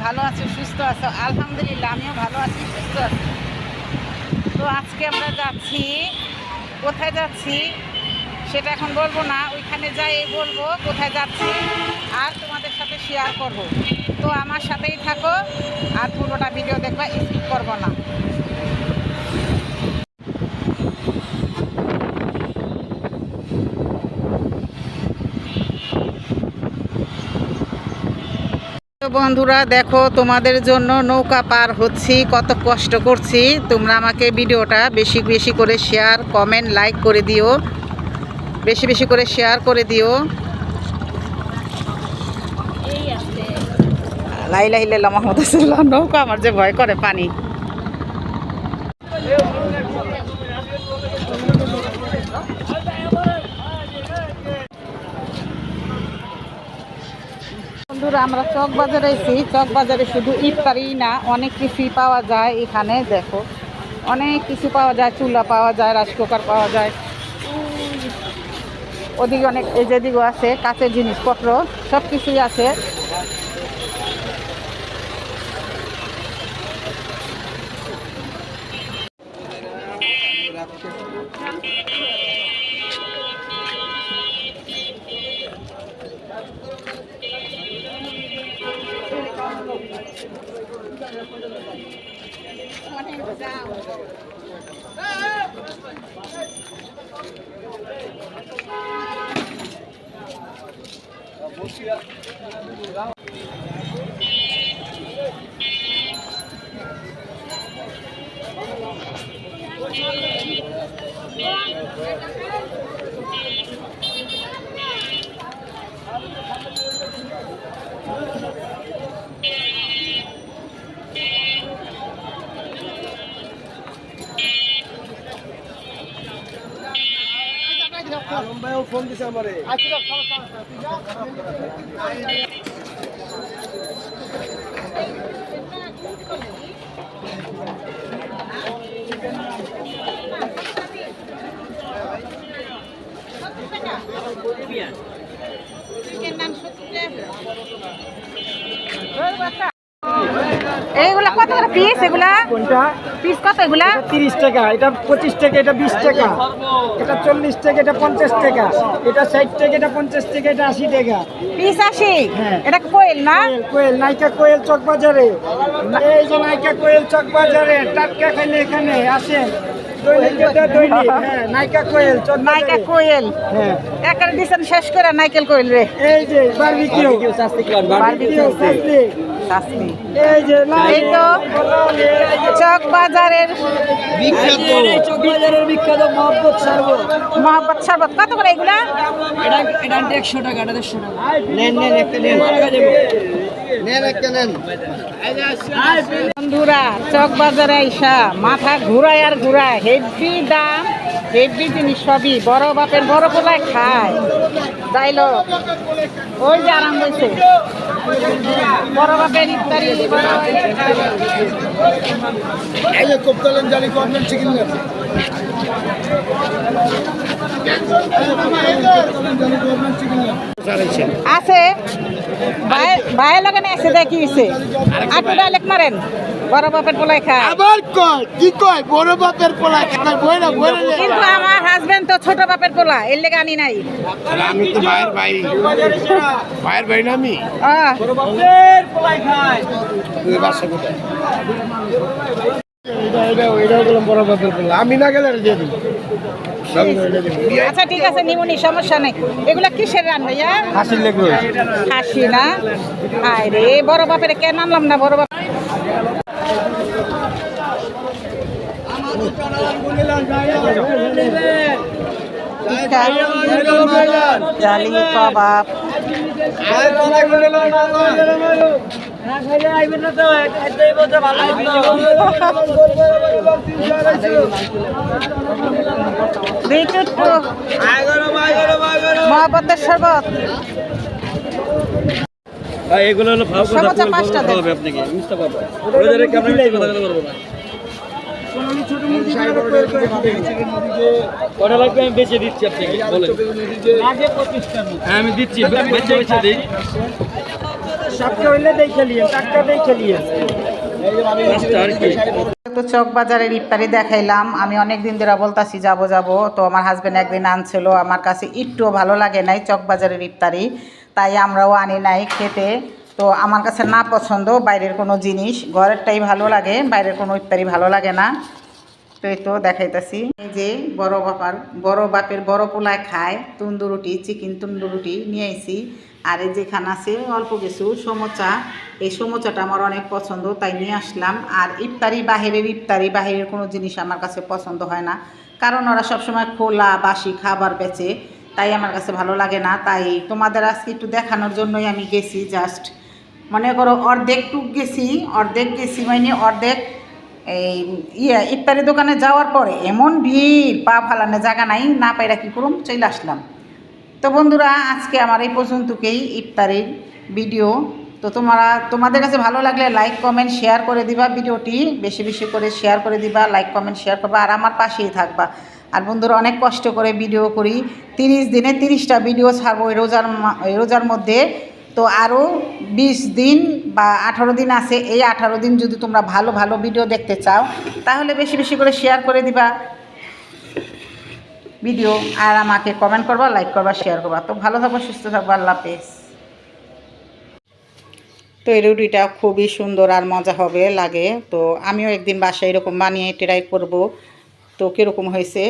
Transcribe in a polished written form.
ভালো আছো, সুস্থ আছো? আলহামদুলিল্লাহ, আমিও ভালো আছি, সুস্থ আছি। তো আজকে আমরা যাচ্ছি, কোথায় যাচ্ছি সেটা এখন বলবো না, ওইখানে যাই বলবো কোথায় যাচ্ছি, আর তোমাদের সাথে শেয়ার করব। তো আমার সাথেই থাকো, আর পুরোটা ভিডিও দেখবা, স্কিপ করবো না। বন্ধুরা দেখো, তোমাদের জন্য নৌকা পার হচ্ছি, কত কষ্ট করছি। তোমরা আমাকে ভিডিওটা বেশি বেশি করে শেয়ার, কমেন্ট, লাইক করে দিও, বেশি বেশি করে শেয়ার করে দিও। লা ইলাহা ইল্লাল্লাহ মুহাম্মাদুর রাসূলুল্লাহ। নৌকা আমার যে ভয় করে পানি। বন্ধুরা আমরা চকবাজারে এসেছি। চকবাজারে শুধু ইফতারি না, অনেক কিছুই পাওয়া যায় এখানে। দেখো অনেক কিছু পাওয়া যায়, চুলা পাওয়া যায়, রাইস কুকার পাওয়া যায়, ওদিকে অনেক, এই যেদিকেও আছে কাঁচের জিনিসপত্র, সব কিছুই আছে। ফোন দিছে আমারে। এইগুলা কত করে পিস? এগুলা কোনটা পিস কত? এগুলা 30 টাকা, এটা 25 টাকা, এটা 20 টাকা, এটা 40 টাকা, এটা 50 টাকা, এটা 60 টাকা, এটা 50 টাকা, এটা 80 টাকা পিস 80। হ্যাঁ। এটা কোয়েল না? কোয়েল, নাইকা কোয়েল চকবাজারে। এই যে নাইকা কোয়েল চকবাজারে, টাটকা খাইলে এখানে আসেন। দৈনিক এটা দৈনিক, হ্যাঁ নাইকা কোয়েল চকবাজারে। নাইকা কোয়েল, হ্যাঁ একার দিছেন শেষ করে নাইকেল কোয়েল রে। এই যে বারবিকিউ বারবিকিউ সাসলি। শাস্তি। এই যে এই তো চকবাজারের চকবাজারের বিখ্যাত মহব্বত শরবত। মহব্বত শরবত কত করে এগুলা? এটা 100 টাকা, এটা 150 টাকা। নেন নেন একটা নেন, নেন একটা নেন। বন্ধুরা চকবাজারে আইসা মাথা ঘুরায় আর ঘুরায়, হেভি দাম, হেভি জিনিস সবই। বড় বাপের বড় পোলায় খায়, যাইল ওই যে আরাম হয়েছে। বড় বাপের ইফতারি, এই যে কোপ্তালেন জালি কর্নার চিকেন আছে ভাইয়ের লাগানে আছে, দেখি হয়েছে আটু ডাইলেক মারেন। বড় বাপের পোলায় খায়। আবার কয় কি কয় বড় বাপের পোলা খায়, বইরা বইরা। কিন্তু আমার হাজবেন্ড তো ছোট বাপের পোলা, এর লেগে আনি নাই। আমি তো ভাইয়ের ভাই, ভাইয়ের ভাই না আমি। বড় বাপের পোলাই খায়। তুই বাসা কোথায়? এটা বললাম বড় বাপের পোলা, আমি না গেলে দিয়ে দিই। আচ্ছা ঠিক আছে, নিমুনি, সমস্যা নেই। এগুলা কিসের রান ভাইয়া? হাসির লেগে হাসি না? হায় রে, বড় বাপের কেন আনলাম না? বড় বাপ জালি কাবাব, মহব্বতের শরবত। এগুলো হলো ভাব কথা বলতে হবে আপনাকে, বুঝতে পারবেন? রোজারে কেমন কথা বলবো না। কটা লাগবে আমি বেচে দিচ্ছি আপনাকে, বলেন। হ্যাঁ আমি দিচ্ছি, বেচে দিই। সাপকে হইলে দেখে নিয়ে টাটকা দেখে নিয়ে তো চক বাজারের ইফতারি দেখাইলাম। আমি অনেক দিন ধরে বলতাছি যাব যাব, তো আমার হাজবেন্ড একদিন আনছিল, আমার কাছে একটুও ভালো লাগে নাই চক বাজারের ইফতারি, তাই আমরাও আনি নাই খেতে। তো আমার কাছে না পছন্দ বাইরের কোনো জিনিস, ঘরেরটাই ভালো লাগে, বাইরের কোনো ইফতারি ভালো লাগে না। তো এই তো দেখাইতেছি, এই যে বড় বাপের বড় পোলায় খায় তন্দুরুটি, চিকেন তন্দুরুটি নিয়ে আইছি। আর এই যেখানে আছে অল্প কিছু সমোচা, এই সমোচাটা আমার অনেক পছন্দ তাই নিয়ে আসলাম। আর ইফতারি বাহিরের কোনো জিনিস আমার কাছে পছন্দ হয় না, কারণ ওরা সবসময় খোলা বাসি খাবার বেচে, তাই আমার কাছে ভালো লাগে না। তাই তোমাদের আজকে একটু দেখানোর জন্যই আমি গেছি। জাস্ট মনে করো অর্ধেক গেছি মানে অর্ধেক এই ইফতারি দোকানে যাওয়ার পরে এমন ভিড়, পা ফালানো জায়গা নাই, না পাইরা কী করুম চলে আসলাম। তো বন্ধুরা, আজকে আমার এই পর্যন্তকেই ইফতারির ভিডিও। তো তোমাদের কাছে ভালো লাগলে লাইক কমেন্ট শেয়ার করে দিবা, ভিডিওটি বেশি বেশি করে শেয়ার করে দিবা, লাইক কমেন্ট শেয়ার করবা, আর আমার পাশেই থাকবা। আর বন্ধুরা, অনেক কষ্ট করে ভিডিও করি, 30 দিনে 30টা ভিডিও ছাড়বো এই রোজার মধ্যে। তো আরও 20 দিন বা 18 দিন আছে, এই 18 দিন যদি তোমরা ভালো ভালো ভিডিও দেখতে চাও তাহলে বেশি বেশি করে শেয়ার করে দিবা ভিডিও, আর আমাকে কমেন্ট করবা, লাইক করবা, শেয়ার করবা। তো ভালো থাকবা, সুস্থ থাকবা, আল্লাহ হাফেজ। তো এই রুটিটা খুবই সুন্দর আর মজা হবে লাগে। তো আমিও একদিন বাসায় এরকম বানিয়ে ট্রাই করব। তো কীরকম হয়েছে